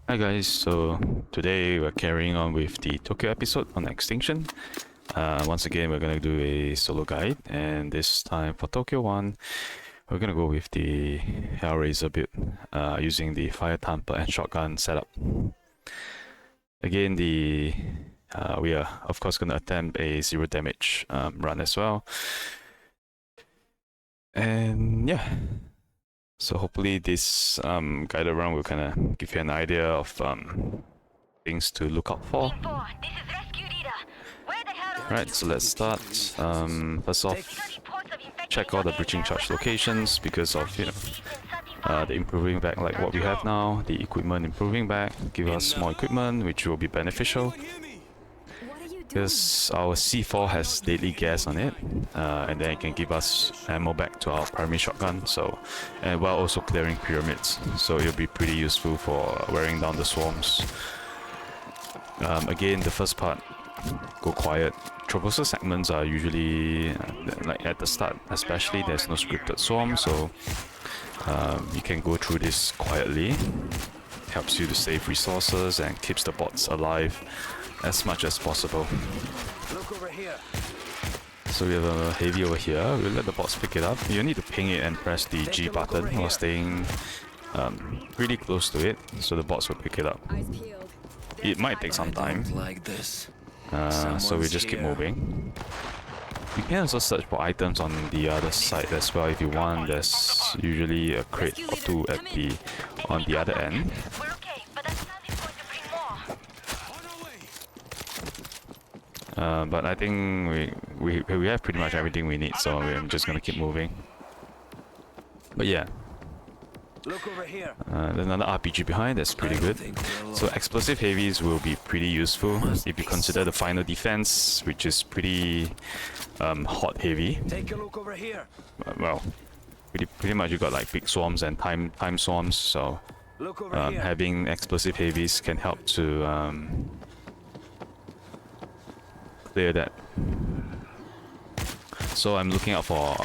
Hi guys, so today we're carrying on with the Tokyo episode on Extinction. Once again, we're gonna do a solo guide, and this time for Tokyo 1, we're gonna go with the Hellraiser build, using the fire tamper and shotgun setup. Again, we are of course gonna attempt a zero damage run as well. And yeah. So hopefully this guided run will kind of give you an idea of things to look out for. Right, so let's start. First off, check all the breaching charge locations because of the improving back like what we have now. The equipment improving back give us more equipment, which will be beneficial. Because our C4 has deadly gas on it, and then it can give us ammo back to our primary shotgun, and while also clearing pyramids, so it'll be pretty useful for wearing down the swarms. Again, the first part, go quiet. Traversal segments are usually, like at the start especially, there's no scripted swarm, so you can go through this quietly. It helps you to save resources and keeps the bots alive as much as possible. Look over here. So we have a heavy over here. We'll let the bots pick it up. You need to ping it and press the G button while staying really close to it, so the bots will pick it up. It might take some time, so we just keep moving. You can also search for items on the other side as well if you want. There's usually a crate or two on the other end. But I think we have pretty much everything we need, so I'm just gonna keep moving. But yeah, Look over here. there's another RPG behind, that's pretty good. So explosive heavies will be pretty useful if you consider the final defense, which is pretty hot heavy. Take a look over here. Well, pretty much you got like big swarms and time swarms, so Look over here. having explosive heavies can help to clear that. So I'm looking out for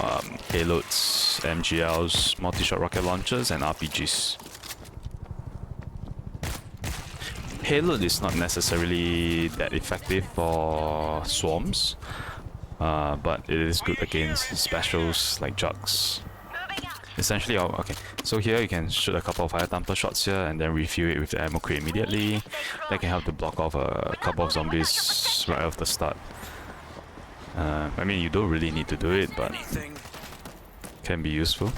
payloads, MGLs, multi-shot rocket launchers, and RPGs. Payload is not necessarily that effective for swarms, but it is good against specials like jugs. Essentially, okay, so here you can shoot a couple of fire tamper shots here and then refuel it with the ammo crate immediately. That can help to block off a couple of zombies right off the start. I mean, you don't really need to do it, but can be useful.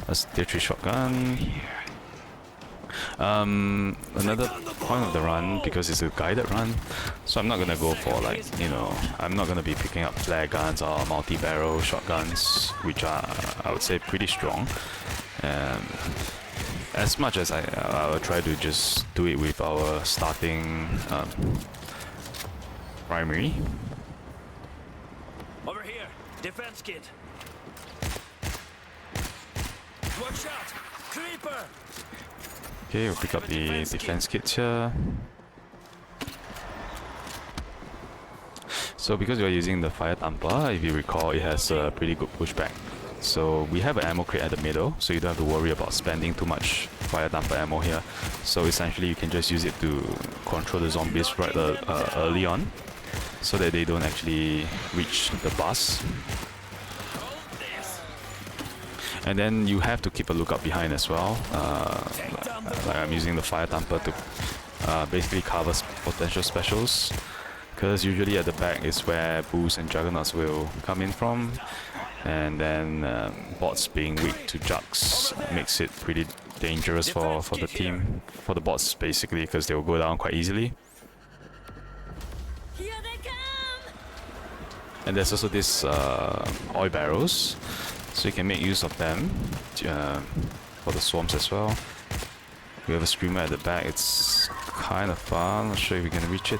That's tier 3 shotgun. Another point of the run, because it's a guided run, so I'm not gonna go for like, I'm not gonna be picking up flare guns or multi-barrel shotguns, which are, I would say, pretty strong. As much as I will try to just do it with our starting primary. Over here. Defense kit. Watch out. Creeper. Okay, we'll pick up the defense kits here. So because we are using the fire tamper, if you recall, it has a pretty good pushback. So we have an ammo crate at the middle, so you don't have to worry about spending too much fire tamper ammo here. So essentially you can just use it to control the zombies right early on, so that they don't actually reach the bus. And then you have to keep a lookout behind as well. Like I'm using the fire tamper to basically cover potential specials, because usually at the back is where boos and juggernauts will come in from, and then bots being weak to jugs makes it pretty dangerous for the team, for the bots basically, because they will go down quite easily. And there's also this oil barrels, so you can make use of them for the swarms as well. We have a screamer at the back. It's kind of far. I'm not sure if we can reach it.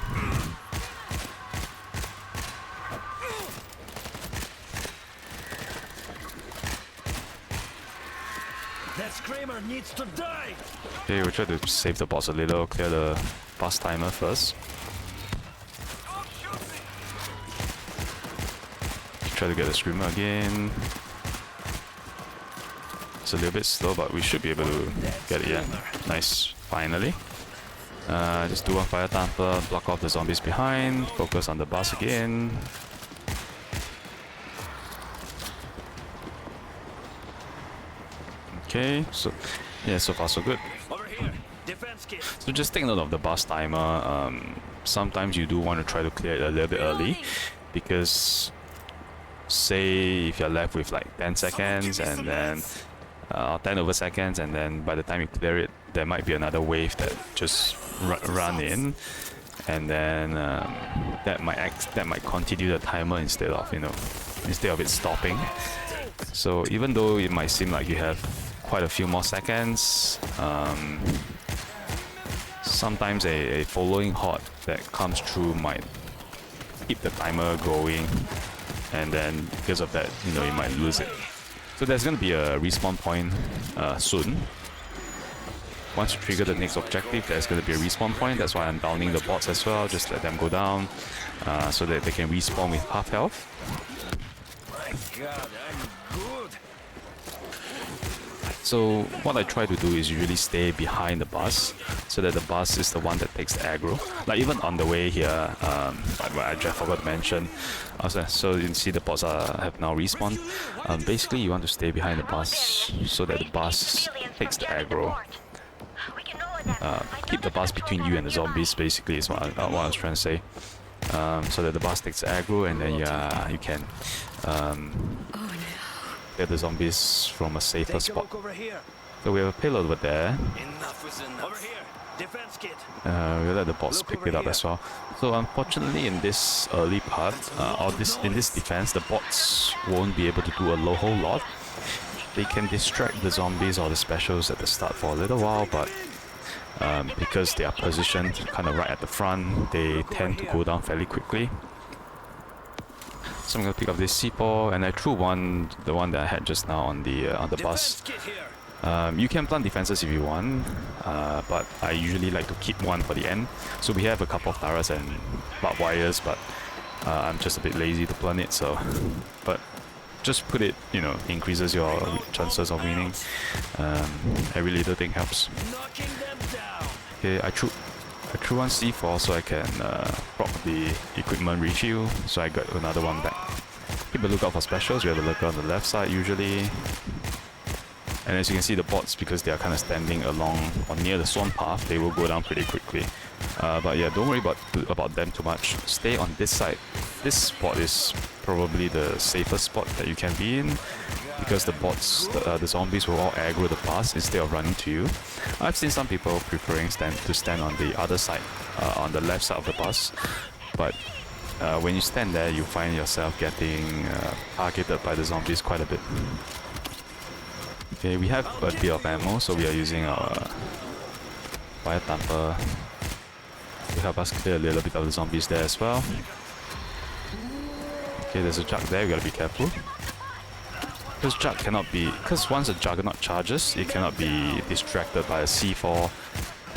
That screamer needs to die. Okay, we'll try to save the boss a little, clear the fast timer first. Try to get the screamer again. It's a little bit slow, but we should be able to get it. Yeah, nice. Finally. Just do one fire tamper, block off the zombies behind, focus on the bus again. Okay, so yeah, so far so good. Over here. Defense kit. So just take note of the bus timer. Sometimes you do want to try to clear it a little bit early, because say if you're left with like 10 seconds and then 10 over seconds, and then by the time you clear it, there might be another wave that just run in, and then that might continue the timer instead of it stopping. So even though it might seem like you have quite a few more seconds, sometimes a following horde that comes through might keep the timer going, and then because of that, you might lose it. So there's going to be a respawn point soon. Once you trigger the next objective, there's going to be a respawn point. That's why I'm downing the bots as well. Just let them go down so that they can respawn with half health. My God, I'm good. So what I try to do is usually stay behind the bus, so that the bus is the one that takes the aggro. Like even on the way here, I just forgot to mention. So you can see the bots have now respawned. Basically, you want to stay behind the bus so that the bus takes the aggro. Keep the bus between you and the zombies. Basically, is what I was trying to say. So that the bus takes the aggro, and then you can get the zombies from a safer spot. Over here. So we have a payload over there. Enough is enough. Over here. Defense kit. We'll let the bots pick it up as well. So unfortunately, in this early part, in this defense, the bots won't be able to do a whole lot. They can distract the zombies or the specials at the start for a little while, but because they are positioned kind of right at the front, they tend to go down fairly quickly. So I'm gonna pick up this C4, and I threw the one that I had just now on the bus. You can plant defenses if you want, but I usually like to keep one for the end. So we have a couple of turrets and barbed wires, but I'm just a bit lazy to plant it. So, but just put it, increases your chances of winning. Every little thing helps. Okay, I threw one C4 so I can proc the equipment refuel, so I got another one back. Keep a lookout for specials. We have a lookout on the left side usually. And as you can see, the bots, because they are kind of standing along or near the swarm path, they will go down pretty quickly. But yeah, don't worry about them too much. Stay on this side. This spot is probably the safest spot that you can be in, because the bots, the zombies will all aggro the bus instead of running to you. I've seen some people preferring to stand on the other side, on the left side of the bus. But when you stand there, you find yourself getting targeted by the zombies quite a bit. Okay, we have a bit of ammo, so we are using our fire tamper to help us clear a little bit of the zombies there as well. Okay, there's a jug there, we gotta be careful. Because once a juggernaut charges, it cannot be distracted by a C4,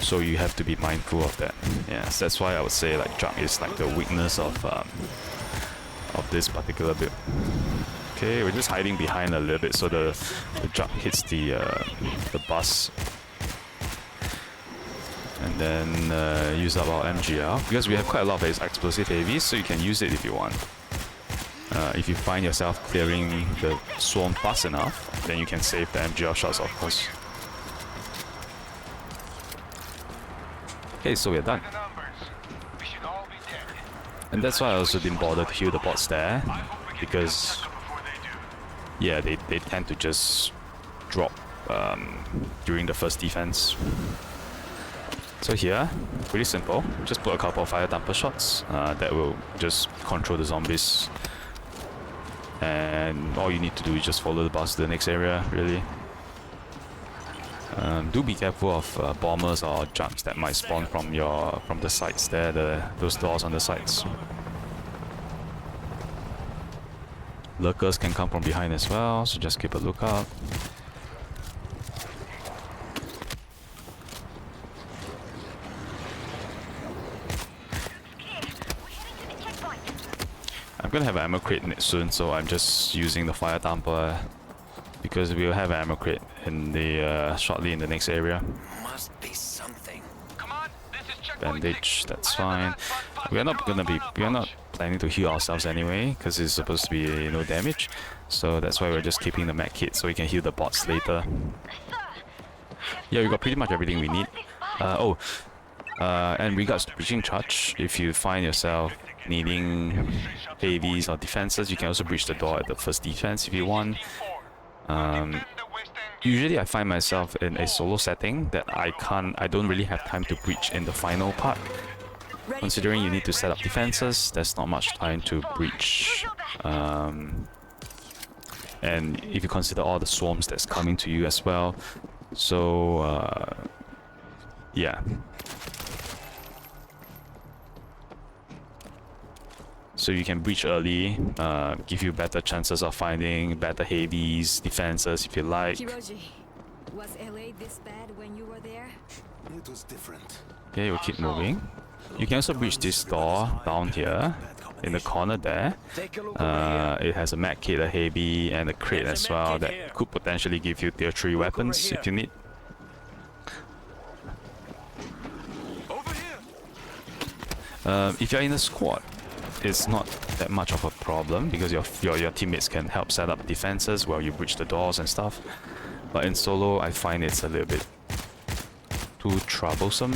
so you have to be mindful of that. Yes, that's why I would say like jug is like the weakness of this particular build. Okay, we're just hiding behind a little bit so the jug hits the bus, and then use up our MGR, because we have quite a lot of explosive AVs, so you can use it if you want. If you find yourself clearing the swarm fast enough, then you can save the MGR shots, of course. Okay, so we're done. And that's why I also didn't bother to heal the bots there, because yeah, they tend to just drop during the first defense. So here, pretty simple. Just put a couple of fire damper shots that will just control the zombies. And all you need to do is just follow the bus to the next area, really. Do be careful of bombers or jugs that might spawn from the sides there, those doors on the sides. Lurkers can come from behind as well, so just keep a lookout. I'm gonna have an ammo crate soon, so I'm just using the fire damper because we'll have an ammo crate in the shortly in the next area. Must be some something. Bandage, that's fine. We are not planning to heal ourselves anyway, because it's supposed to be no damage. So that's why we're just keeping the med kit so we can heal the bots later. Yeah, we got pretty much everything we need. And regards to breaching charge, if you find yourself needing heavies or defenses, you can also breach the door at the first defense if you want. Usually I find myself in a solo setting that I don't really have time to breach in the final part. Considering you need to set up defenses, there's not much time to breach. And if you consider all the swarms that's coming to you as well. So, yeah. So you can breach early, give you better chances of finding better heavies, defenses if you like. Hiroji, was LA this bad when you were there? It was different. Okay, we'll keep moving. You can also breach this door down here, in the corner there. It has a med kit, a heavy, and a crate as well that could potentially give you tier 3 weapons if you need. If you're in a squad, it's not that much of a problem because your teammates can help set up defenses while you breach the doors and stuff. But in solo, I find it's a little bit too troublesome.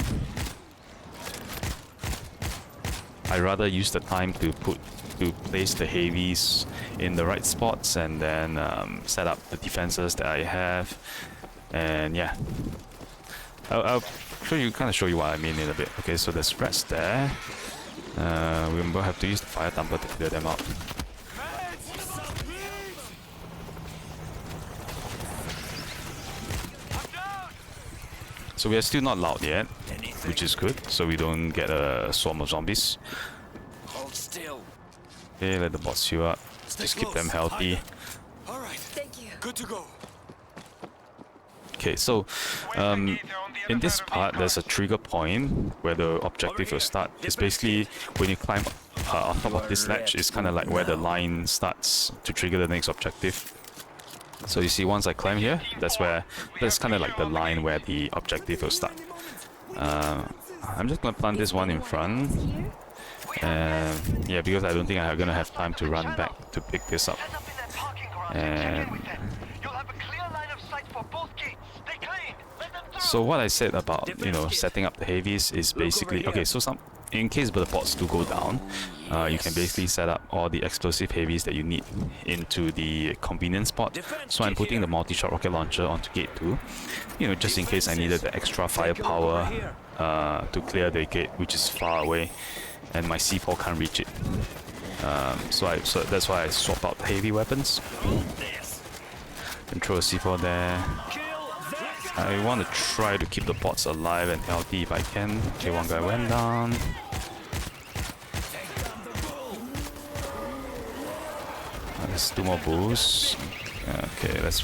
I rather use the time to place the heavies in the right spots and then set up the defenses that I have. And yeah, I'll kind of show you what I mean in a bit. Okay, so there's rats there. We will have to use the fire thumper to clear them out. So we are still not loud yet, which is good, so we don't get a swarm of zombies. Hold still. Okay, let the bots heal up. Just keep them healthy. All right. Thank you. Good to go. Okay, so in this part, there's a trigger point where the objective will start. It's basically when you climb on top of this ledge, it's kind of like where the line starts to trigger the next objective. So you see, once I climb here, that's kind of like the line where the objective will start. I'm just gonna plant this one in front. And yeah, because I don't think I'm gonna have time to run back to pick this up. And so what I said about, you know, setting up the heavies is basically, okay, so in case the bots do go down, you can basically set up all the explosive heavies that you need into the convenience spot. So I'm putting the multi-shot rocket launcher onto gate 2, you know, just in case I needed the extra firepower to clear the gate, which is far away, and my C4 can't reach it. So that's why I swap out the heavy weapons. And throw a C4 there. I want to try to keep the bots alive and healthy if I can. Okay, one guy went down. There's 2 more bulls. Okay, let's...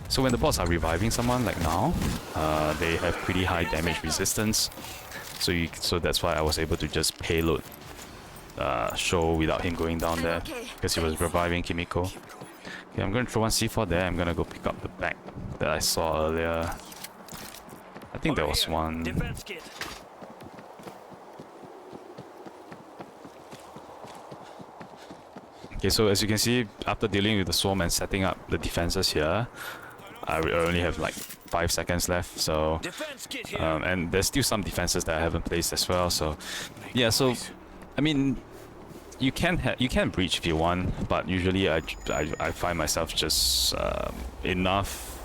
So when the bots are reviving someone, like now, they have pretty high damage resistance. So that's why I was able to just payload Show without him going down there, because he was reviving Kimiko. Okay, I'm going to throw one C4 there. I'm going to go pick up the bag that I saw earlier. I think there was one. Okay, so as you can see, after dealing with the swarm and setting up the defenses here, I only have like 5 seconds left. So, and there's still some defenses that I haven't placed as well. So, yeah. So, I mean, you can breach if you want, but usually I find myself just have enough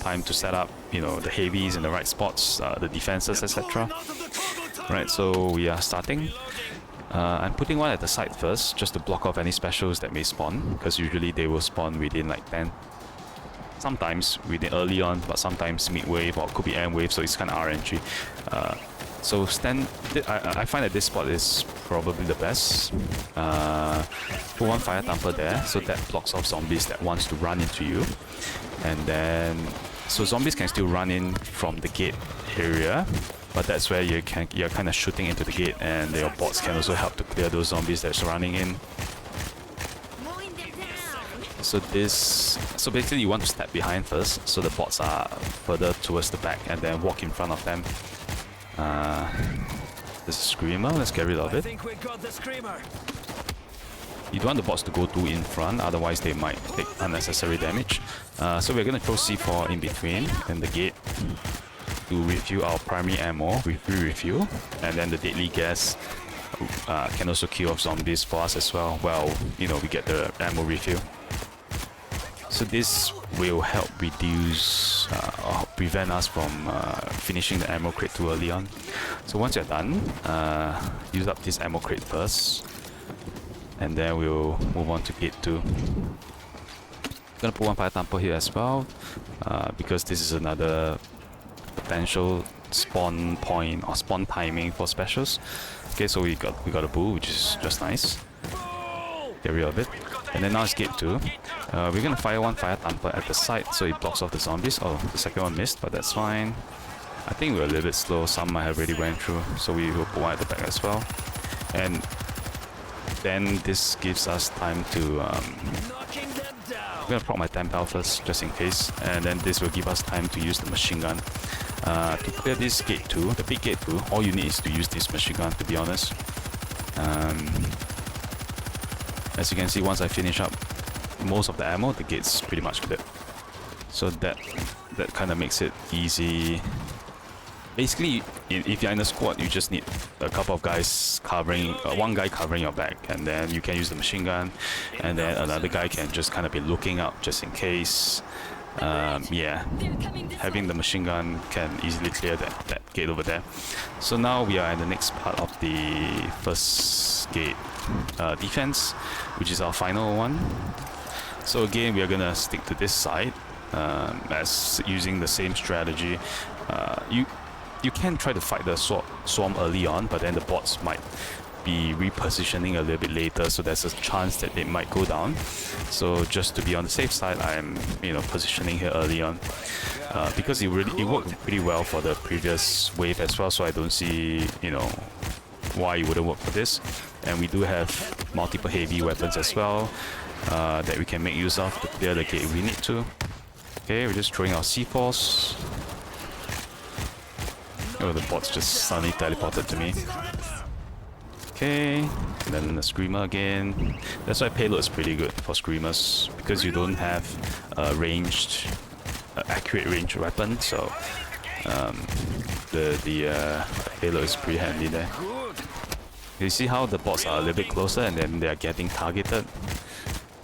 time to set up, you know, the heavies in the right spots, the defenses, etc. Right. So we are starting. I'm putting one at the side first, just to block off any specials that may spawn, because usually they will spawn within like 10. Sometimes within early on, but sometimes mid-wave or could be end-wave, so it's kind of RNG. So I find that this spot is probably the best. Put one fire thumper there, so that blocks off zombies that wants to run into you. And then, so zombies can still run in from the gate area, but that's where you're kind of shooting into the gate, and your bots can also help to clear those zombies that's running in. So So basically you want to step behind first, so the bots are further towards the back, and then walk in front of them. There's a screamer. Let's get rid of I it. think we got the screamer. You don't want the bots to go too in front, otherwise they might take unnecessary damage. So we're gonna throw C4 in between and the gate to refuel our primary ammo with refuel, and then the deadly gas can also kill off zombies for us as well. Well, you know, we get the ammo refill. So this will help reduce or prevent us from finishing the ammo crate too early on. So once you're done, use up this ammo crate first, and then we'll move on to gate 2. Gonna put one fire thumper here as well, because this is another potential spawn point or spawn timing for specials. Okay, so we got a bull, which is just nice. Get rid of it. And then now it's gate 2. We're gonna fire one fire thumper at the side so it blocks off the zombies. Oh, the second one missed, but that's fine. I think we're a little bit slow. Some might have already went through, so we will put one at the back as well. And then this gives us time to I'm gonna proc my Tempel first, just in case, and then this will give us time to use the machine gun. To clear this gate 2, the big gate 2, all you need is to use this machine gun, to be honest. As you can see, once I finish up most of the ammo, the gate's pretty much cleared. So that kind of makes it easy. Basically, if you're in a squad, you just need a couple of guys covering, one guy covering your back, and then you can use the machine gun, and then another guy can just kind of be looking out just in case. Yeah, having the machine gun can easily clear that gate over there. So now we are in the next part of the first gate defense, which is our final one. So again, we are gonna stick to this side as using the same strategy. You can try to fight the swarm early on, but then the bots might be repositioning a little bit later, so there's a chance that they might go down. So just to be on the safe side, I'm positioning here early on because it worked pretty well for the previous wave as well. So I don't see why it wouldn't work for this. And we do have multiple heavy weapons as well that we can make use of to clear the gate if we need to. Okay, we're just throwing our C4s. Oh, the bots just suddenly teleported to me. Okay, and then the screamer again. That's why payload is pretty good for screamers, because you don't have ranged, accurate range weapon. So the payload is pretty handy there. You see how the bots are a little bit closer, and then they are getting targeted.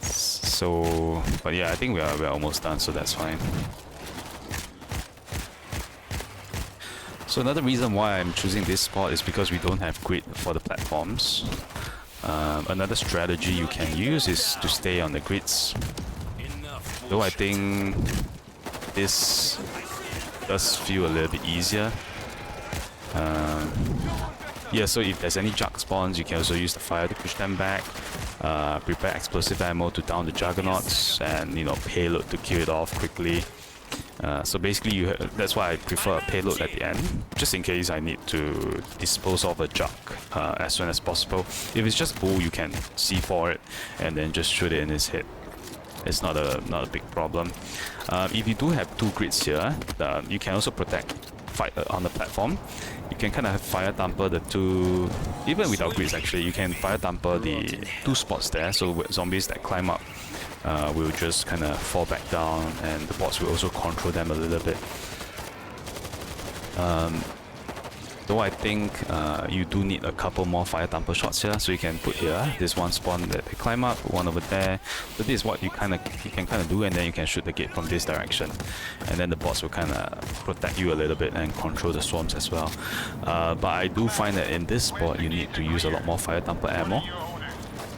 So, but yeah, I think we're almost done, so that's fine. So another reason why I'm choosing this spot is because we don't have grid for the platforms. Another strategy you can use is to stay on the grids. Though I think this does feel a little bit easier. Yeah, so if there's any jug spawns, you can also use the fire to push them back. Prepare explosive ammo to down the juggernauts, and payload to kill it off quickly. So basically, that's why I prefer a payload at the end, just in case I need to dispose of a jug as soon as possible. If it's just bull, you can C4 it and then just shoot it in his head. It's not a big problem. If you do have 2 grids here, you can also protect fight on the platform. You can kind of fire thumper the 2, even without grids actually, you can fire thumper the 2 spots there, so zombies that climb up will just kind of fall back down, and the bots will also control them a little bit. Though I think you do need a couple more fire thumper shots here, so you can put here this one spawn that they climb up, one over there. So this is what you can kind of do, and then you can shoot the gate from this direction, and then the bots will kind of protect you a little bit and control the swarms as well. But I do find that in this spot you need to use a lot more fire thumper ammo.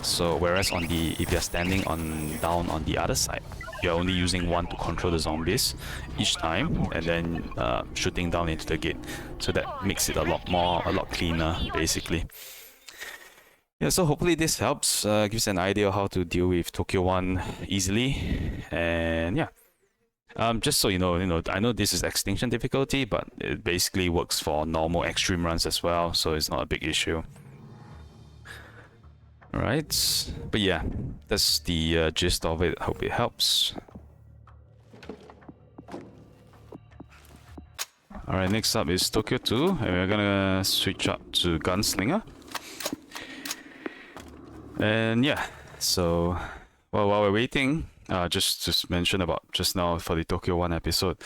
So whereas if you're standing down on the other side, you're only using 1 to control the zombies each time, and then shooting down into the gate. So that makes it a lot cleaner, basically. Yeah, so hopefully this helps, gives an idea of how to deal with Tokyo 1 easily. And yeah, just so you know, I know this is Extinction difficulty, but it basically works for normal extreme runs as well, so it's not a big issue. Alright, but yeah, that's the gist of it. Hope it helps. Alright, next up is Tokyo 2, and we're gonna switch up to Gunslinger. And yeah, so well, while we're waiting, just mention about just now for the Tokyo 1 episode,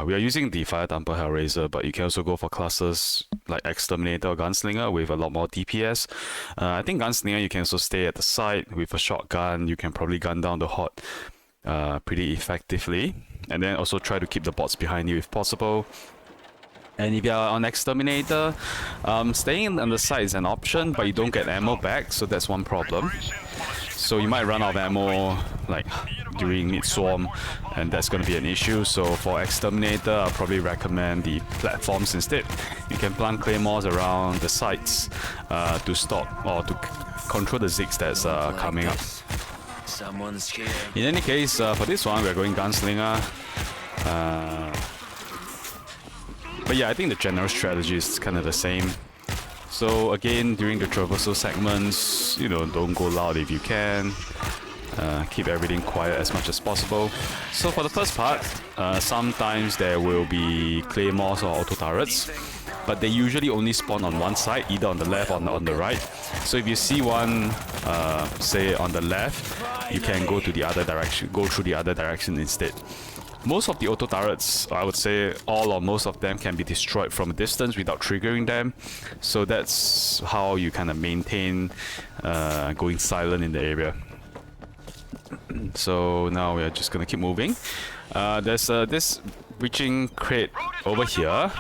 we are using the Fire Thumper Hellraiser, but you can also go for classes like Exterminator or Gunslinger with a lot more DPS. I think Gunslinger you can also stay at the side with a shotgun. You can probably gun down the horde pretty effectively, and then also try to keep the bots behind you if possible. And if you're on Exterminator, staying on the side is an option, but you don't get ammo back, so that's one problem. So you might run out of ammo like during mid-swarm, and that's going to be an issue. So for Exterminator, I'll probably recommend the platforms instead. You can plant claymores around the sides to stop or to control the zigs that's coming up. Someone's here. In any case, for this one, we're going Gunslinger. But yeah, I think the general strategy is kind of the same. So again, during the traversal segments, you know, don't go loud if you can. Keep everything quiet as much as possible. So for the first part, sometimes there will be claymores or auto turrets, but they usually only spawn on one side, either on the left or on the right. So if you see one, say on the left, you can go to the other direction, go through the other direction instead. Most of the auto turrets, I would say all or most of them, can be destroyed from a distance without triggering them. So that's how you kind of maintain going silent in the area. So now we're just gonna keep moving. There's this breaching crate over here.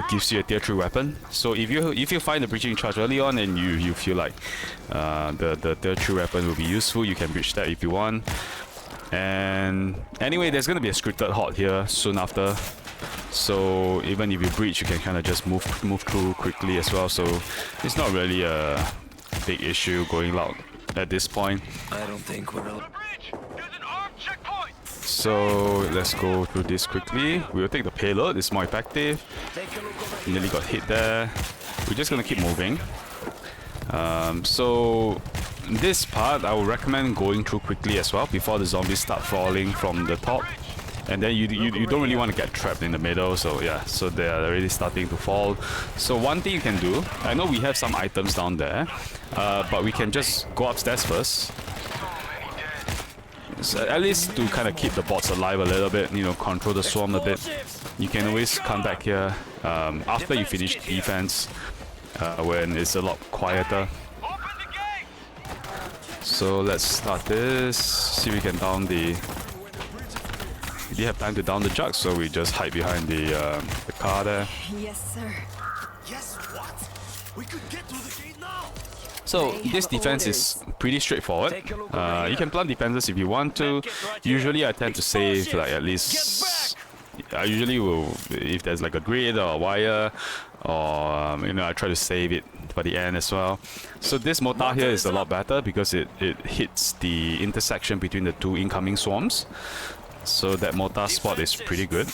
Gives you a tier 3 weapon. So if you find the breaching charge early on and you feel like the tier 3 weapon will be useful, you can breach that if you want. And anyway, there's gonna be a scripted horde here soon after. So even if you breach, you can kind of just move through quickly as well. So it's not really a big issue going loud at this point. I don't think we're all... So let's go through this quickly. We'll take the payload, it's more effective. Nearly got hit there. We're just gonna keep moving. So this part I would recommend going through quickly as well before the zombies start falling from the top. And then you don't really want to get trapped in the middle, so yeah, so they are already starting to fall. So one thing you can do, I know we have some items down there, but we can just go upstairs first. So at least to kind of keep the bots alive a little bit, you know, control the swarm a bit. You can always come back here after you finish defense, when it's a lot quieter. So let's start this, see if we can down the... We didn't have time to down the jug, so we just hide behind the car there. Yes, sir. Yes, what? We could get to the gate now. So this defense is pretty straightforward. You can plant defenses if you want to. Usually I tend to save like at least... I usually will, if there's like a grid or a wire, or you know, I try to save it for the end as well. So this mortar here is a lot better because it hits the intersection between the two incoming swarms. So that mortar spot is pretty good.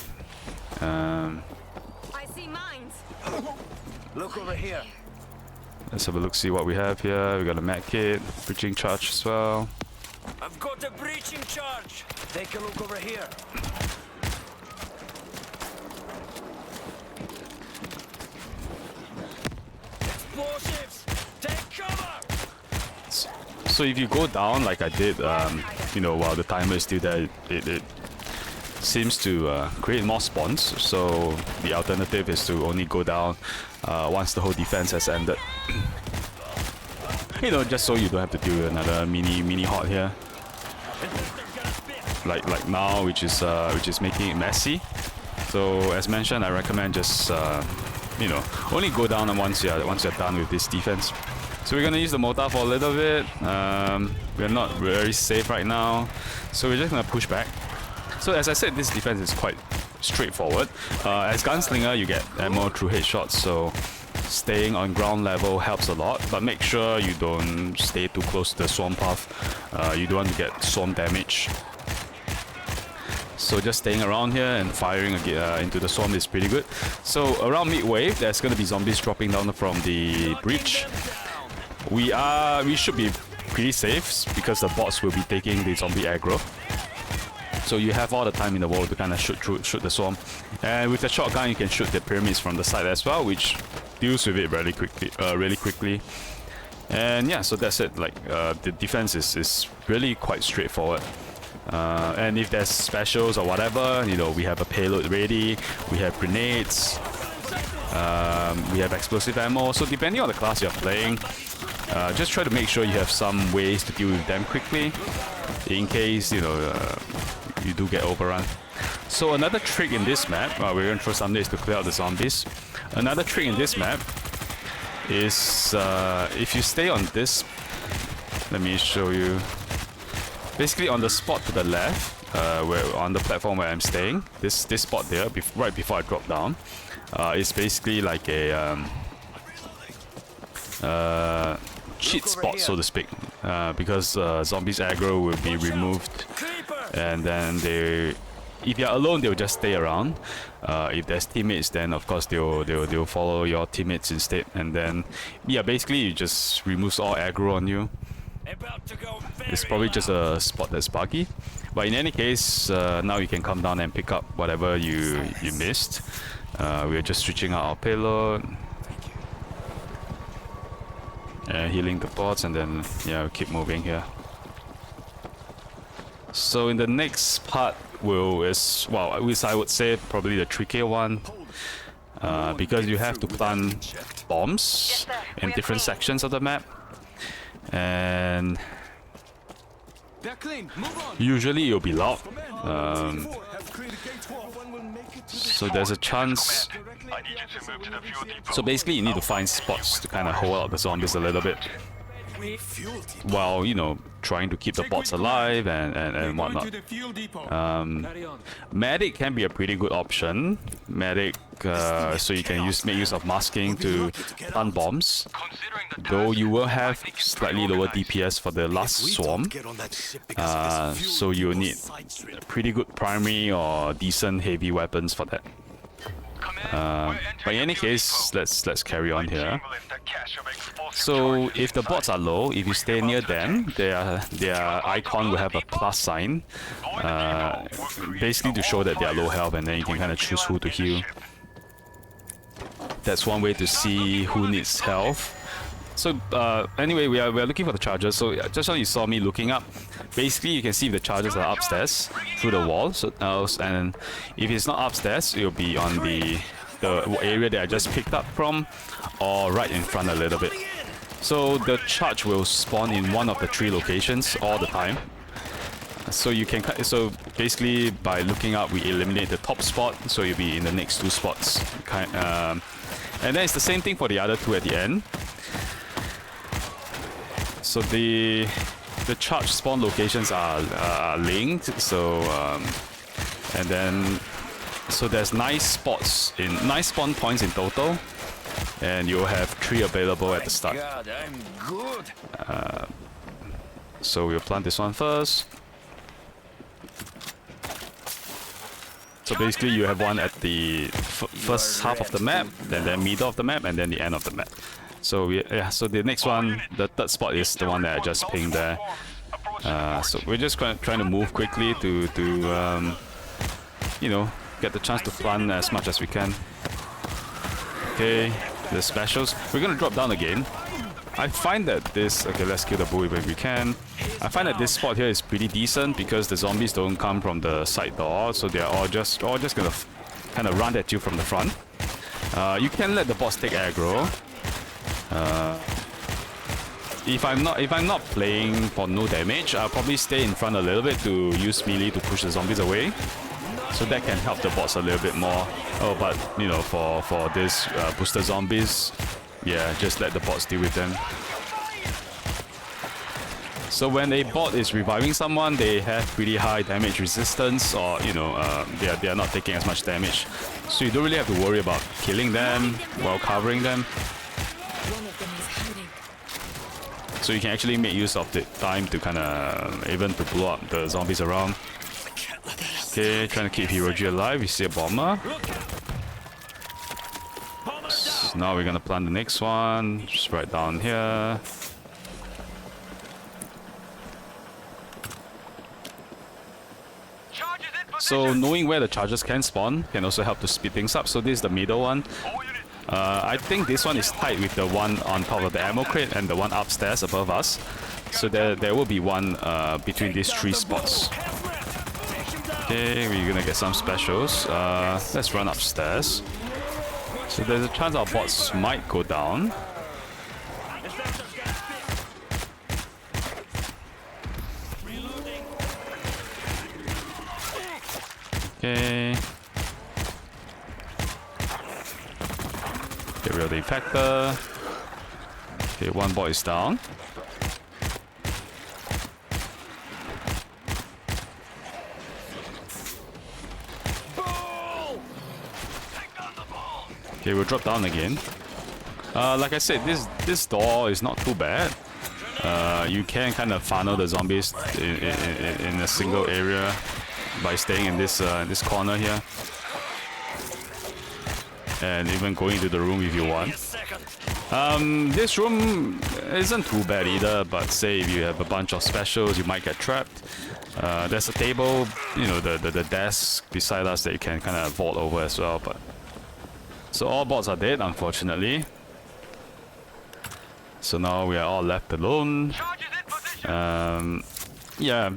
I see mines. Look over here. Let's have a look, see what we have here. We got a med kit, breaching charge as well. I've got a breaching charge. Take a look over here. Explosives. Take cover. So if you go down like I did, you know, while the timer is still there, it seems to create more spawns. So the alternative is to only go down once the whole defense has ended. You know, just so you don't have to do another mini horde here, like now, which is making it messy. So as mentioned, I recommend just you know, only go down once you're done with this defense. So we're gonna use the mortar for a little bit. We're not very safe right now, so we're just gonna push back. So as I said, this defense is quite straightforward. As Gunslinger, you get ammo through headshots, so staying on ground level helps a lot, but make sure you don't stay too close to the swarm path. You don't want to get swarm damage. So just staying around here and firing into the swarm is pretty good. So around mid-wave, there's going to be zombies dropping down from the breach. we should be pretty safe because the bots will be taking the zombie aggro. So you have all the time in the world to kind of shoot the swarm. And with the shotgun, you can shoot the pyramids from the side as well, which deals with it really quickly. And yeah, so that's it. Like the defense is really quite straightforward. And if there's specials or whatever, you know, we have a payload ready, we have grenades, we have explosive ammo. So depending on the class you're playing, just try to make sure you have some ways to deal with them quickly, in case, you know, you do get overrun. So another trick in this map, we're going to throw some days to clear out the zombies. Another trick in this map is if you stay on this, let me show you. Basically on the spot to the left, where on the platform where I'm staying, this spot there, right before I drop down, is basically like a cheat spot, so to speak, because zombies aggro will be removed, and then if you're alone, they'll just stay around. If there's teammates, then of course they'll follow your teammates instead, and then yeah, basically it just removes all aggro on you. It's probably just a spot that's buggy, but in any case, now you can come down and pick up whatever you missed. We're just switching out our payload and healing the bots, and then yeah, we'll keep moving here. So in the next part which I would say probably the trickier one, because you have to plant bombs in different sections of the map, and usually it'll be loud. So there's a chance. So basically you need to find spots to kind of hold out the zombies a little bit, while, you know, trying to keep the bots alive and whatnot. Medic can be a pretty good option. Medic, so you can make use of masking to plant bombs, though you will have slightly lower DPS for the last swarm, so you'll need pretty good primary or decent heavy weapons for that. But in any case, let's carry on here. So if the bots are low, if you stay near them, their icon will have a plus sign, basically to show that they are low health, and then you can kind of choose who to heal. That's one way to see who needs health. So anyway, we are looking for the chargers. So just now you saw me looking up. Basically, you can see if the chargers are upstairs through the wall. So and if it's not upstairs, it'll be on the area that I just picked up from, or right in front a little bit. So the charge will spawn in one of the 3 locations all the time. So you can basically by looking up, we eliminate the top spot, so you'll be in the next 2 spots. And then it's the same thing for the other 2 at the end. So the charge spawn locations are linked. So and then so there's 9 spawn points in total, and you'll have 3 available at the start. So we'll plant this one first. So basically you have one at the first half of the map, then middle of the map, and then the end of the map. So so the next one, the 3rd spot, is the one that I just pinged there. So we're just trying to move quickly to you know, get the chance to plant as much as we can. Okay, the specials. We're gonna drop down again. I find that this... Okay, let's kill the buoy if we can. I find that this spot here is pretty decent because the zombies don't come from the side door, so they're all just gonna kind of run at you from the front. You can let the boss take aggro. If I'm not playing for no damage, I'll probably stay in front a little bit to use melee to push the zombies away. So that can help the bots a little bit more. Oh, but you know, for this booster zombies, yeah, just let the bots deal with them. So when a bot is reviving someone, they have pretty high damage resistance, or you know, they are not taking as much damage. So you don't really have to worry about killing them while covering them. So you can actually make use of the time to kind of even to blow up the zombies around. Okay, trying to keep Hero G alive. We see a bomber. So now we're gonna plant the next one, just right down here. So knowing where the charges can spawn can also help to speed things up. So this is the middle one. I think this one is tied with the one on top of the ammo crate and the one upstairs above us. So there will be one between these three spots. Okay, we're gonna get some specials. Let's run upstairs. So there's a chance our bots might go down. Okay. Get rid of the infector. Okay, one bot is down. Okay, we'll drop down again. Like I said, this door is not too bad. You can kind of funnel the zombies in a single area by staying in this corner here, and even going to the room if you want. This room isn't too bad either, but say if you have a bunch of specials, you might get trapped. There's a table, you know, the desk beside us that you can kind of vault over as well. But so all bots are dead, unfortunately. So now we are all left alone. Yeah,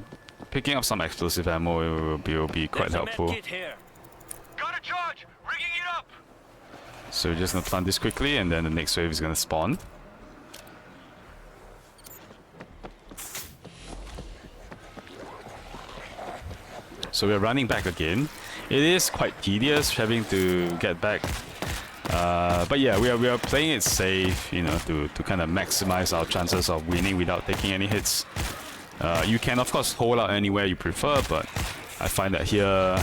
picking up some explosive ammo will be quite helpful. Got a charge. Rigging it up. So we're just gonna plant this quickly, and then the next wave is gonna spawn. So we're running back again. It is quite tedious having to get back. But yeah, we are playing it safe, you know, to kind of maximize our chances of winning without taking any hits. You can of course hold out anywhere you prefer, but I find that here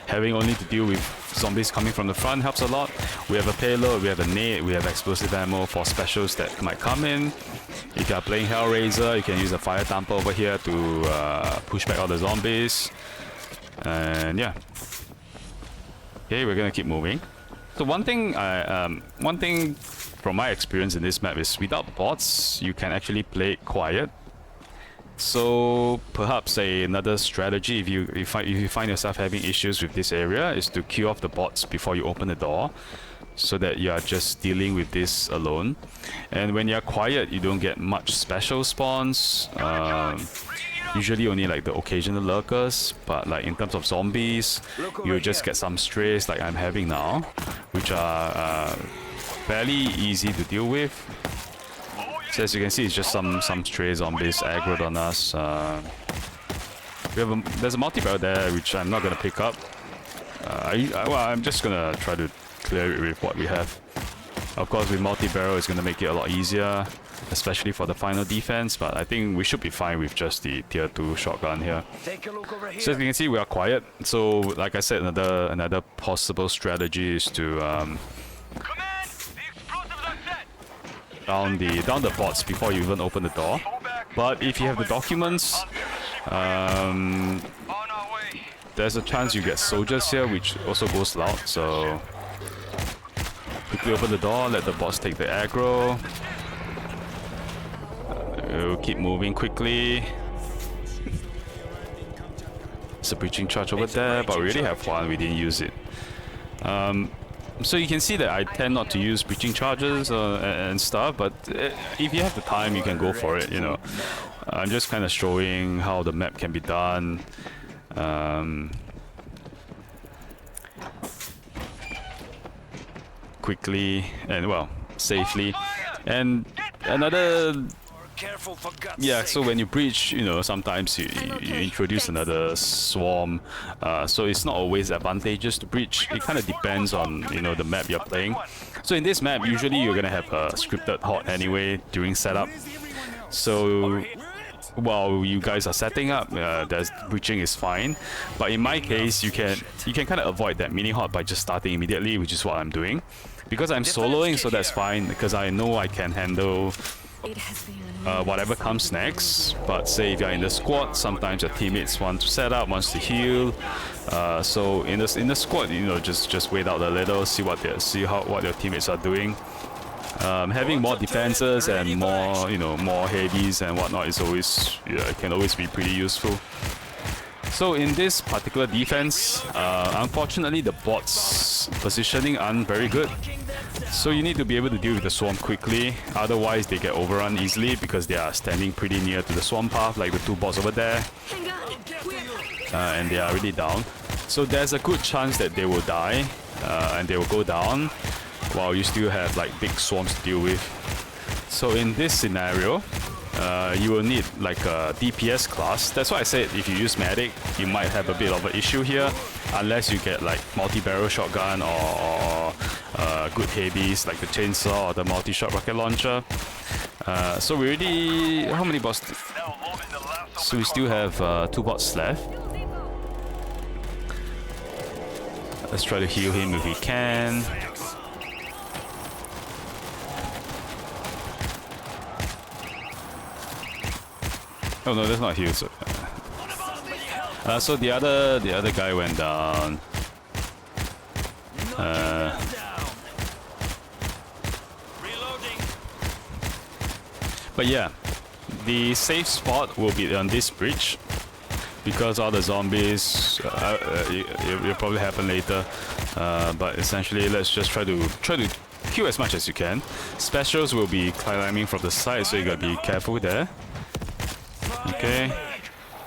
having only to deal with zombies coming from the front helps a lot. We have a payload, we have a nade, we have explosive ammo for specials that might come in. If you are playing Hellraiser, you can use a fire thumper over here to push back all the zombies. And yeah. Okay, we're gonna keep moving. So one thing from my experience in this map is without bots, you can actually play it quiet. So perhaps another strategy if you find yourself having issues with this area is to queue off the bots before you open the door, so that you are just dealing with this alone. And when you're quiet, you don't get much special spawns. Usually only like the occasional lurkers, but like in terms of zombies, you'll just get some strays like I'm having now, which are fairly easy to deal with. So as you can see, it's just some stray zombies aggroed on us. There's a multi-barrel there, which I'm not gonna pick up. Well, I'm just gonna try to clear it with what we have. Of course, with multi-barrel, it's gonna make it a lot easier, especially for the final defense. But I think we should be fine with just the tier 2 shotgun here. Take a look over here. So as you can see, we are quiet. So like I said, another possible strategy is to Command, the explosives are set. down the bots before you even open the door. But if you have the documents, On our way. there's a chance you get soldiers here, which also goes loud. So quickly open the door, let the bots take the aggro. We'll keep moving quickly. It's a breaching charge over there, but we already have one, we didn't use it. So you can see that I tend not to use breaching charges and stuff, but if you have the time, you can go for it, you know. I'm just kind of showing how the map can be done. Quickly and, well, safely. And another... Careful for God's Yeah, sake. so when you breach, you know, sometimes you introduce another swarm, so it's not always advantageous to breach. It kind of depends on, you know, the map you're playing. So in this map, usually you're gonna have a scripted horde anyway during setup. So while you guys are setting up, there's breaching is fine. But in my case, you can kind of avoid that mini horde by just starting immediately, which is what I'm doing. Because I'm soloing, so that's fine, because I know I can handle It has been whatever comes next. But say if you're in the squad, sometimes your teammates want to set up, wants to heal. So in the squad, you know, just wait out a little, see what your teammates are doing. Having more defenses and more, you know, more heavies and whatnot is always, yeah, it can always be pretty useful. So in this particular defense, unfortunately the bots positioning aren't very good. So you need to be able to deal with the swarm quickly, otherwise they get overrun easily because they are standing pretty near to the swarm path, like the two bots over there. Hang on. And they are really down. So there's a good chance that they will die and they will go down while you still have like big swarms to deal with. So in this scenario, you will need like a DPS class. That's why I said if you use medic, you might have a bit of an issue here, unless you get like multi-barrel shotgun or good heavies like the chainsaw or the multi-shot rocket launcher. So we already... how many bots? So we still have 2 bots left. Let's try to heal him if we can. Oh no, that's not heal. So the other guy went down. But yeah, the safe spot will be on this bridge because all the zombies will probably happen later. But essentially, let's just try to kill as much as you can. Specials will be climbing from the side, so you gotta be careful there. Okay,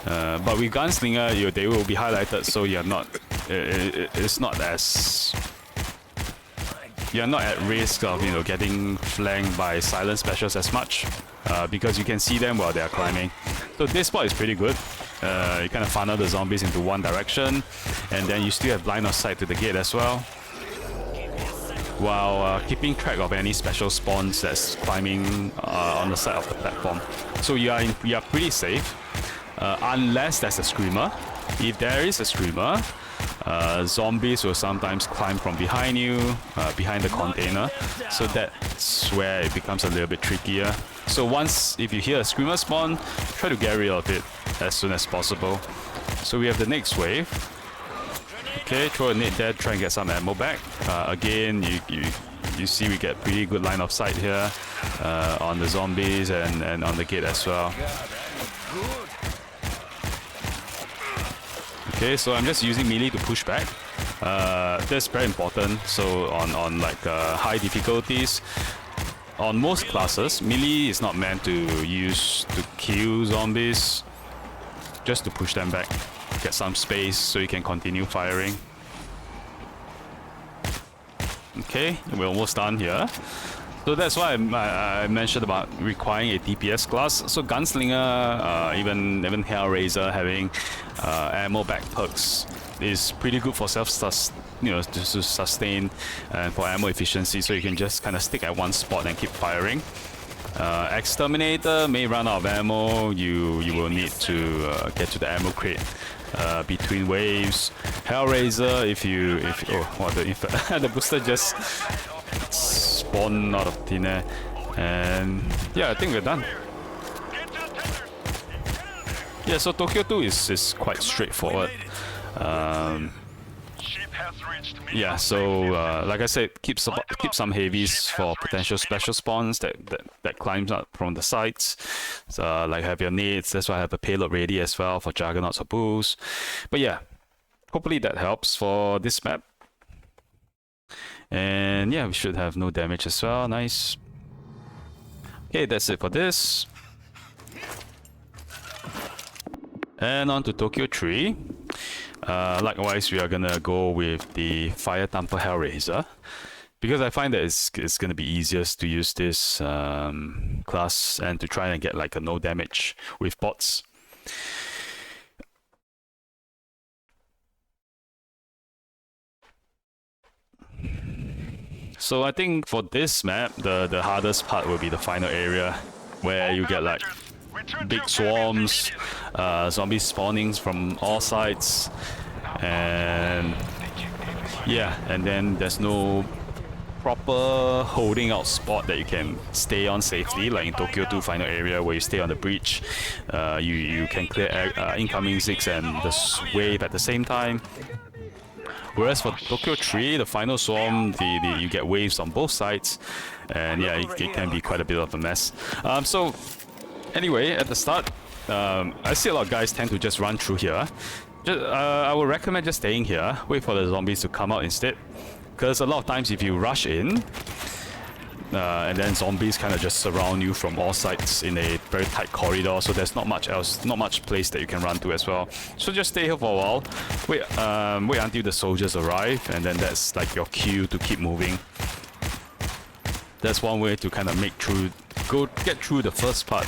but with Gunslinger, they will be highlighted, so you're not. It's not as. You're not at risk of getting flanked by silent specials as much, because you can see them while they are climbing. So this spot is pretty good. You kind of funnel the zombies into one direction, and then you still have line of sight to the gate as well, while keeping track of any special spawns that's climbing on the side of the platform. So you are pretty safe, unless there's a screamer. If there is a screamer, zombies will sometimes climb from behind you, behind the container. So that's where it becomes a little bit trickier. So if you hear a screamer spawn, try to get rid of it as soon as possible. So we have the next wave. Okay, throw a nade there, try and get some ammo back. Again, you see we get pretty good line of sight here on the zombies and on the gate as well. Okay, so I'm just using melee to push back. That's very important. So on like high difficulties, on most classes, melee is not meant to use to kill zombies, just to push them back. Get some space so you can continue firing. Okay, we're almost done here. So that's why I mentioned about requiring a DPS class. So Gunslinger, even Hellraiser having ammo back perks is pretty good for to sustain and for ammo efficiency. So you can just kind of stick at one spot and keep firing. Exterminator may run out of ammo. You will need to get to the ammo crate between waves. Hellraiser, the booster just spawned out of thin air, and yeah, I think we're done. Yeah, so Tokyo 2 is quite straightforward. Yeah, so like I said, keep some heavies for potential special spawns that climbs up from the sides. So like have your nades. That's why I have a payload ready as well for juggernauts or bulls. But yeah, hopefully that helps for this map. And yeah, we should have no damage as well. Nice. Okay, that's it for this. And on to Tokyo 3. Likewise, we are gonna go with the Fire Thumper Hellraiser, because I find that it's gonna be easiest to use this class and to try and get like a no damage with bots. So I think for this map, the hardest part will be the final area, where you get like big swarms, zombies spawning from all sides, and yeah, and then there's no proper holding out spot that you can stay on safely, like in Tokyo 2 final area where you stay on the breach. You can clear incoming Ziggs and the wave at the same time. Whereas for Tokyo 3, the final swarm, you get waves on both sides, and yeah, it can be quite a bit of a mess. So anyway, at the start, I see a lot of guys tend to just run through here, I would recommend just staying here, wait for the zombies to come out instead. Because a lot of times if you rush in, and then zombies kind of just surround you from all sides in a very tight corridor, so there's not much else, not much place that you can run to as well. So just stay here for a while, wait until the soldiers arrive, and then that's like your cue to keep moving. That's one way to kind of get through the first part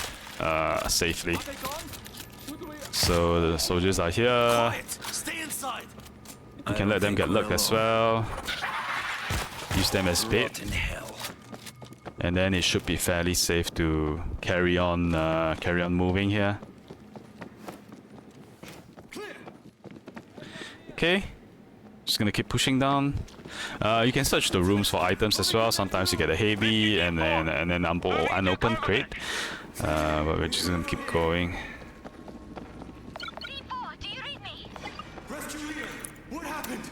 safely. So the soldiers are here. Quiet. Stay inside. You can let them get luck as well. Use them as bait. What in hell? And then it should be fairly safe to carry on moving here. Okay, just gonna keep pushing down. You can search the rooms for items as well. Sometimes you get a heavy and then unopened crate. But we're just gonna keep going. Do you read me? Rescue leader, what happened?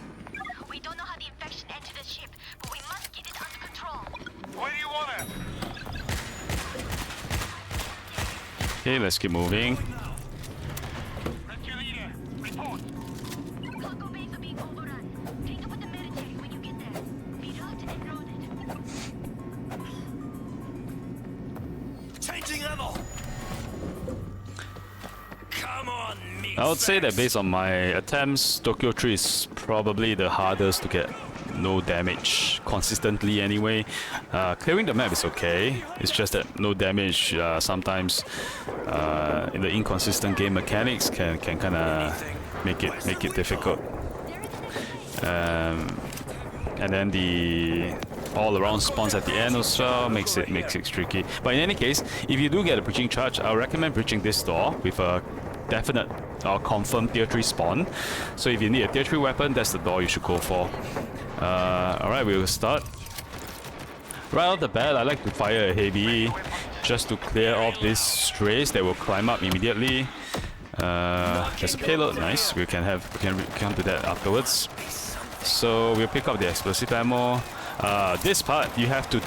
We don't know how the infection entered the ship, but we must get it under control. Where do you want it? Okay, let's keep moving. Rescue leader, report. Cargo bays are being overrun. Take up with the military when you get there. Be locked and loaded. Changing ammo. Come on, me. I would say that based on my attempts, Tokyo 3 is probably the hardest to get no damage consistently anyway. Clearing the map is okay, it's just that no damage sometimes in the inconsistent game mechanics can kind of make it difficult. And then the all around spawns at the end as well makes it tricky. But in any case, if you do get a breaching charge, I recommend breaching this door with a definite or confirmed tier 3 spawn. So if you need a tier 3 weapon, that's the door you should go for. Alright, we will start. Right off the bat, I like to fire a heavy just to clear off these strays that will climb up immediately. There's a payload, nice. We can come to that afterwards. So we'll pick up the explosive ammo. This part you have to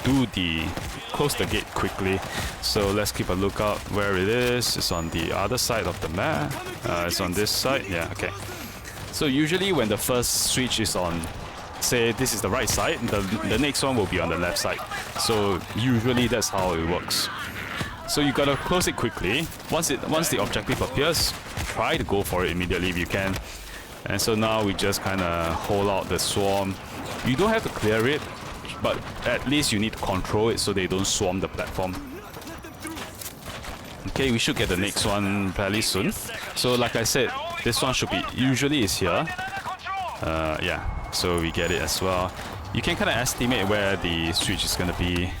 close the gate quickly. So let's keep a lookout where it is. It's on the other side of the map. It's on this side. Yeah, okay. So usually when the first switch is on, say this is the right side, the next one will be on the left side. So usually that's how it works. So you gotta close it quickly. Once the objective appears, try to go for it immediately if you can. And so now we just kind of hold out the swarm. You don't have to clear it, but at least you need to control it so they don't swarm the platform. Okay, we should get the next one fairly soon. So like I said, this one should be, usually is here. Yeah, so we get it as well. You can kind of estimate where the switch is gonna be.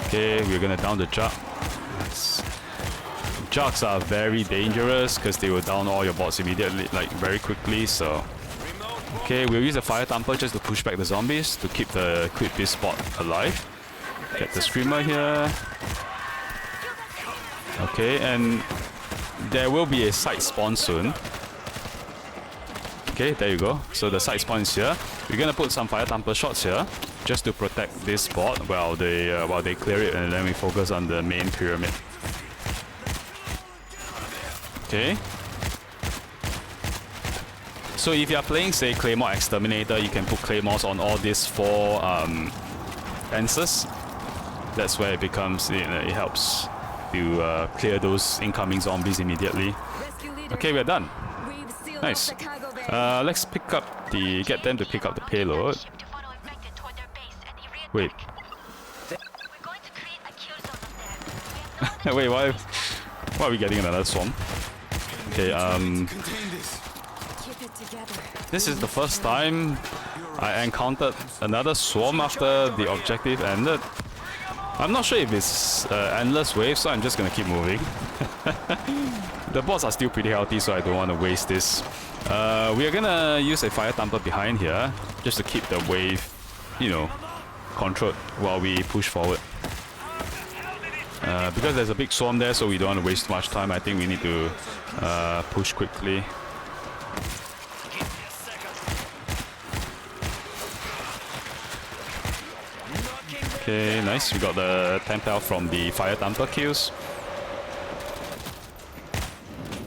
Okay, we're gonna down the jug. Jugs are very dangerous because they will down all your bots immediately, like very quickly. So okay, we'll use a fire thumper just to push back the zombies to keep this spot alive. Get the screamer here. Okay, and there will be a side spawn soon. Okay, there you go. So the side spawn is here. We're gonna put some fire thumper shots here just to protect this spot while they clear it, and then we focus on the main pyramid. Okay. So if you are playing, say, Claymore Exterminator, you can put Claymores on all these 4 fences. That's where it becomes, it helps to clear those incoming zombies immediately. Okay, we're done. Nice. Let's pick up get them to pick up the payload. Wait. Wait, why are we getting another swarm? Okay, this is the first time I encountered another swarm after the objective ended. I'm not sure if it's endless wave, so I'm just gonna keep moving. The bots are still pretty healthy, so I don't want to waste this. We are gonna use a fire thumper behind here, just to keep the wave, controlled while we push forward. Because there's a big swarm there, so we don't want to waste too much time. I think we need to push quickly. Okay, nice. We got the temp health from the fire thumper kills.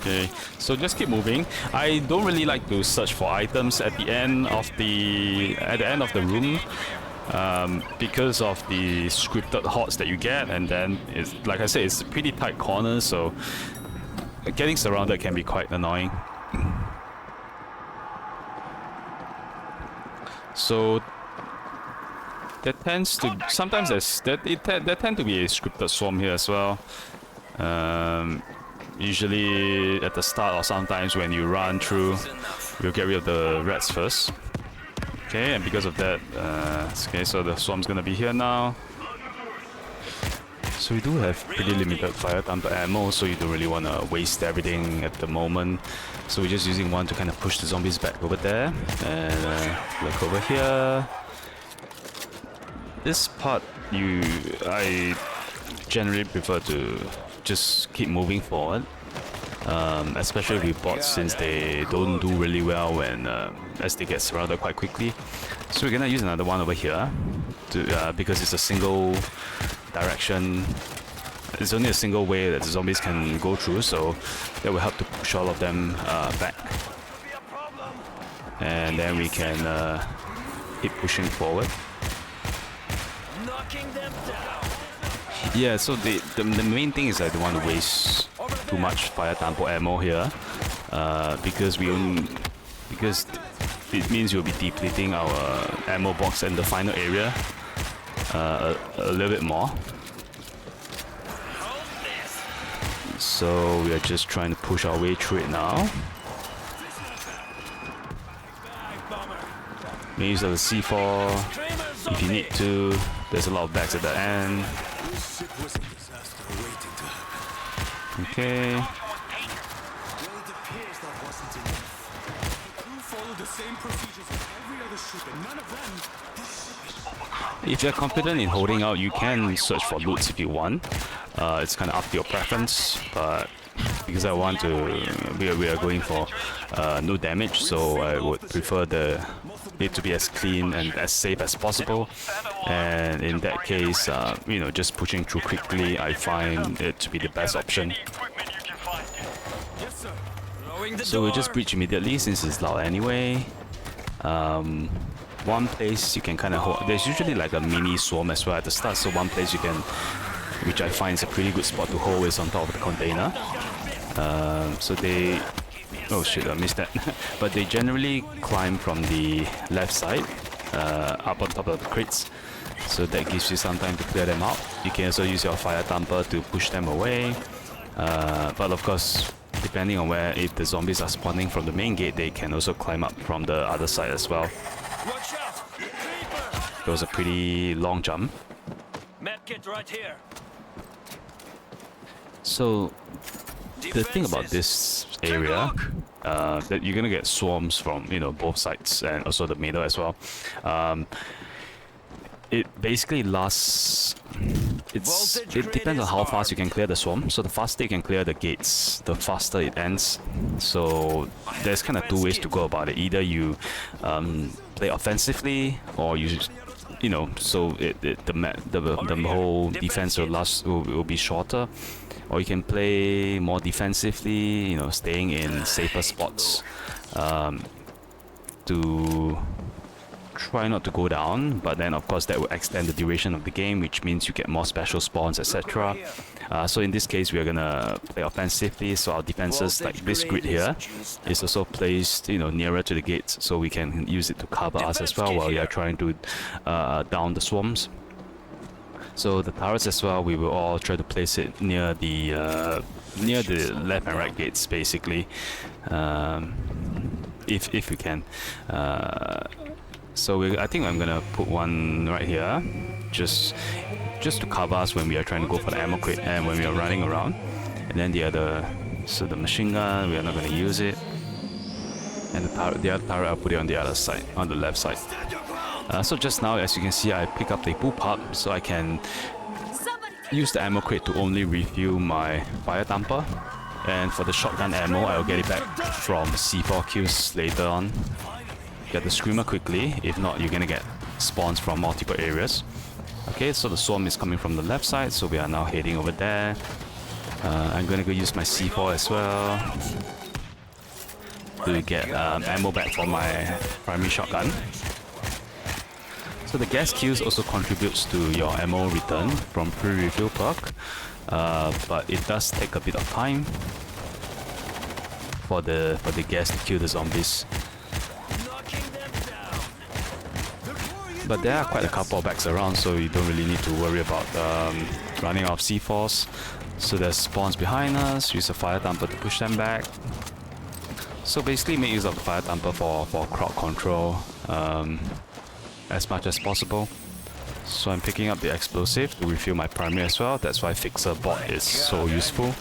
Okay, so just keep moving. I don't really like to search for items at the end of the room, because of the scripted hordes that you get, and then it's like I said, it's a pretty tight corner, so getting surrounded can be quite annoying. So there tends to sometimes there tend to be a scripted swarm here as well. Usually at the start or sometimes when you run through, you'll get rid of the rats first. Okay, and because of that, okay, so the swarm's gonna be here now. So we do have pretty limited fire time per ammo, so you don't really want to waste everything at the moment. So we're just using one to kind of push the zombies back over there. And look over here. This part, I generally prefer to just keep moving forward. Especially with bots, since they don't do really well when as they get surrounded quite quickly. So we're gonna use another one over here to because it's a single direction. It's only a single way that the zombies can go through, so that will help to push all of them back. And then we can keep pushing forward. Knocking them down. Yeah, so the main thing is I don't want to waste too much fire tempo ammo here, because it means we'll be depleting our ammo box in the final area a little bit more. So we are just trying to push our way through it now. Maybe use the C4 if you need to. There's a lot of bags at the end. Okay. If you're confident in holding out, you can search for loots if you want. It's kind of up to your preference, but because I want to, we are going for no damage, so I would prefer it to be as clean and as safe as possible. And in that case, you know, just pushing through quickly, I find it to be the best option. So we'll just breach immediately since it's loud anyway. One place you can kind of hold. There's usually like a mini swarm as well at the start, so one place you can, which I find is a pretty good spot to hold, is on top of the container. So they, oh shit, I missed that. But they generally climb from the left side, up on top of the crates. So that gives you some time to clear them out. You can also use your fire thumper to push them away. But of course, depending on where, if the zombies are spawning from the main gate, they can also climb up from the other side as well. Watch out! Creeper! It was a pretty long jump. Medkit right here. So the thing about this area, that you're gonna get swarms from, you know, both sides and also the middle as well. It basically lasts. It depends on how fast you can clear the swarm. So the faster you can clear the gates, the faster it ends. So there's kind of two ways to go about it. Either you play offensively, or you know, so the whole defense will be shorter. Or you can play more defensively, you know, staying in safer spots, to try not to go down, but then of course that will extend the duration of the game, which means you get more special spawns, etc. So in this case, we are gonna play offensively, so our defenses, like this grid here, is also placed, you know, nearer to the gates, so we can use it to cover us as well while we are trying to down the swarms. So the turrets as well, we will all try to place it near the left and right gates, basically, if we can. So I think I'm gonna put one right here, just to cover us when we are trying to go for the ammo crate and when we are running around. And then the other, so the machine gun, we are not gonna use it. And the other turret, I'll put it on the other side, on the left side. So just now, as you can see, I pick up the bullpup, so I can use the ammo crate to only refuel my fire thumper. And for the shotgun ammo, I'll get it back from C4 kills later on. Get the screamer quickly, if not you're gonna get spawns from multiple areas. Okay, so the swarm is coming from the left side, so we are now heading over there. I'm gonna go use my C4 as well to get ammo back for my primary shotgun. So the gas kills also contributes to your ammo return from pre-refill perk, but it does take a bit of time for the gas to kill the zombies. But there are quite a couple of bags around, so you don't really need to worry about running out of C4s. So there's spawns behind us, use a fire thumper to push them back. So basically make use of the fire thumper for crowd control as much as possible. So I'm picking up the explosive to refill my primary as well. That's why Fixer bot is so useful.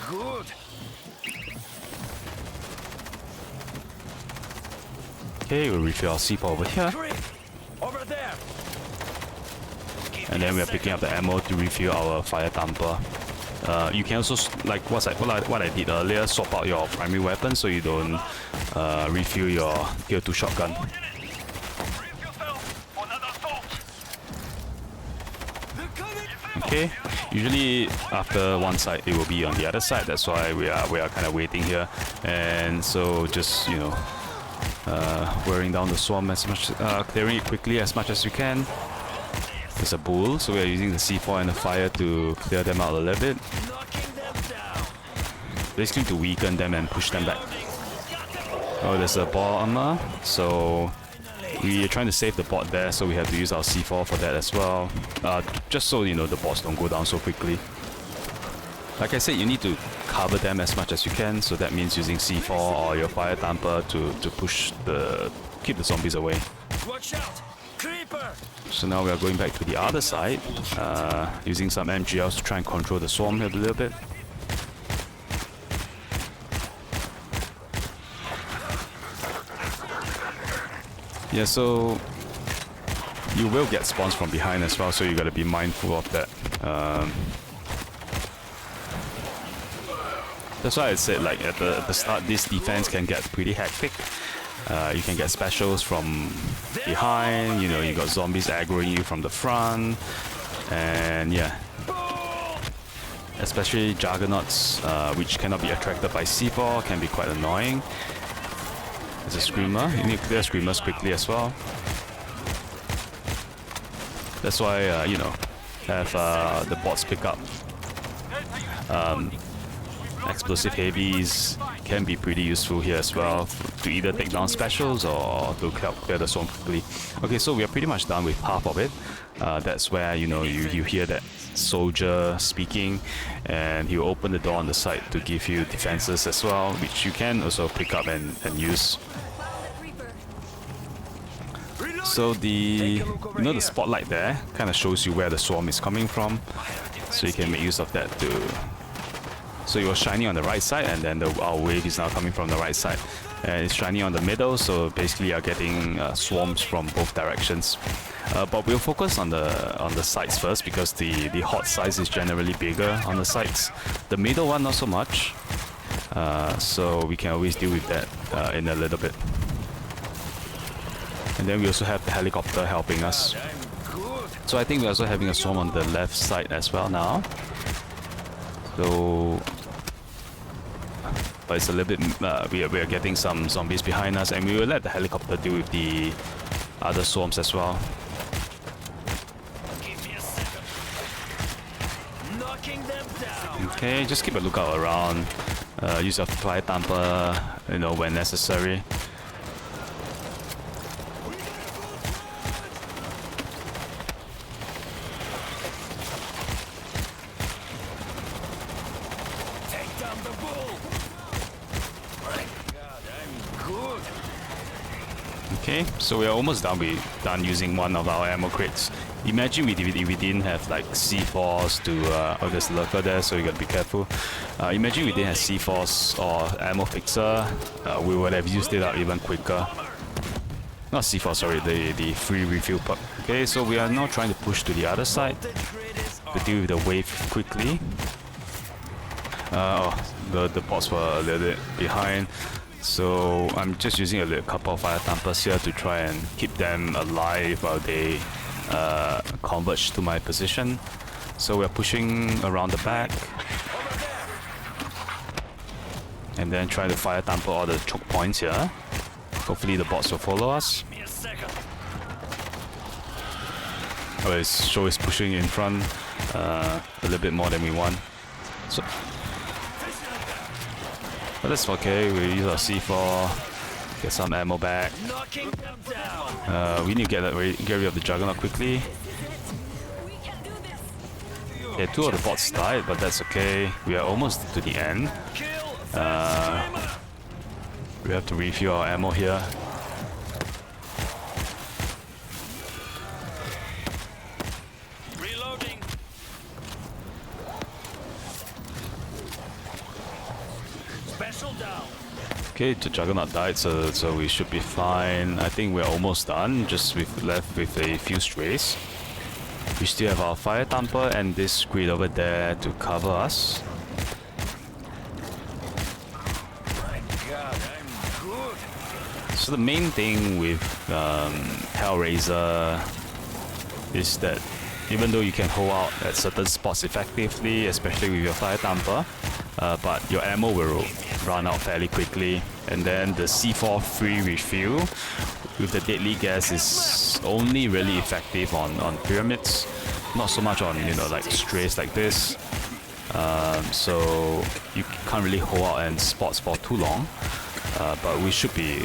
Okay, we'll refill our C4 over here. Over there. And then we are picking up the ammo to refill our fire thumper. You can also, like what I did earlier, swap out your primary weapon so you don't refill your tier 2 shotgun. Okay, usually after one side it will be on the other side. That's why we are kind of waiting here, and so just wearing down the swarm as much, clearing it quickly as much as you can. There's a bull, so we are using the C4 and the fire to clear them out a little bit. Basically to weaken them and push them back. Oh, there's a bomber, so we are trying to save the bot there, so we have to use our C4 for that as well. Just so the bots don't go down so quickly. Like I said, you need to cover them as much as you can, so that means using C4 or your fire thumper to keep the zombies away. Watch out! Creeper! So now we are going back to the other side, using some MGLs to try and control the swarm here a little bit. Yeah, so you will get spawns from behind as well, so you gotta be mindful of that. That's why I said, like at the start, this defense can get pretty hectic. You can get specials from behind, you got zombies aggroing you from the front, and yeah. Especially juggernauts, which cannot be attracted by C4, can be quite annoying. There's a screamer, you need to clear screamers quickly as well. That's why, have the bots pick up explosive heavies can be pretty useful here as well, to either take down specials or to help clear the swarm quickly. Okay, so we are pretty much done with half of it. That's where you hear that soldier speaking, and he'll open the door on the side to give you defenses as well, which you can also pick up and use. So the the spotlight there kind of shows you where the swarm is coming from, so you can make use of that to. So it was shining on the right side, and then our wave is now coming from the right side, and it's shining on the middle. So basically, you're getting swarms from both directions. But we'll focus on the sides first, because the hot size is generally bigger on the sides. The middle one not so much. So we can always deal with that in a little bit. And then we also have the helicopter helping us. So I think we're also having a swarm on the left side as well now. So, but it's a little bit, we are getting some zombies behind us, and we will let the helicopter deal with the other swarms as well. Okay, just keep a lookout around. Use your fire thumper, when necessary. Okay, so we are almost done using one of our ammo crates. Imagine if we didn't have like C4s to, there's a lurker there, so you gotta be careful. Imagine we didn't have C4s or ammo fixer, we would have used it up even quicker. Not C4, sorry, the free refill perk. Okay, so we are now trying to push to the other side to deal with the wave quickly. The bots were a little bit behind. So I'm just using a couple of fire thumpers here to try and keep them alive while they converge to my position. So we're pushing around the back. and then try to fire tamper all the choke points here. Hopefully the bots will follow us. Me a second. Oh, his show is pushing in front a little bit more than we want. So, but that's okay. We use our C4, get some ammo back. Knocking them down. We need to get rid of the Juggernaut quickly. We can do this. Okay, 2 of the bots died, but that's okay. We are almost to the end. Kill. We have to refuel our ammo here. Reloading. Special down. Okay, the Juggernaut died, so we should be fine. I think we're almost done, just left with a few strays. We still have our fire tamper and this grid over there to cover us. My God, I'm good. So the main thing with Hellraiser is that even though you can hold out at certain spots effectively, especially with your fire tamper, but your ammo will run out fairly quickly, and then the C4 free refuel with the deadly gas is only really effective on pyramids, not so much on, you know, like strays like this. So you can't really hold out in spots for too long, but we should be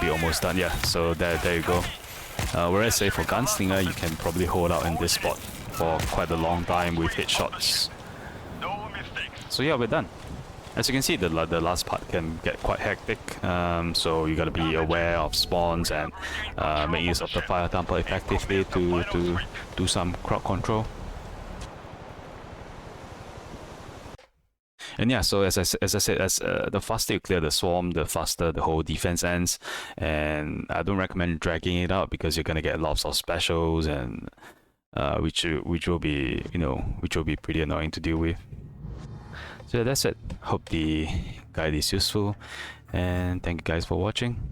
almost done. Yeah, so there you go. Whereas say for Gunslinger, you can probably hold out in this spot for quite a long time with headshots. No mistakes. So yeah, we're done. As you can see, the last part can get quite hectic, so you gotta be aware of spawns and make use of the fire tamper effectively to do some crowd control. And yeah, so as I said, the faster you clear the swarm, the faster the whole defense ends. And I don't recommend dragging it out because you're gonna get lots of specials, and which will be pretty annoying to deal with. So that's it. Hope the guide is useful, and thank you guys for watching.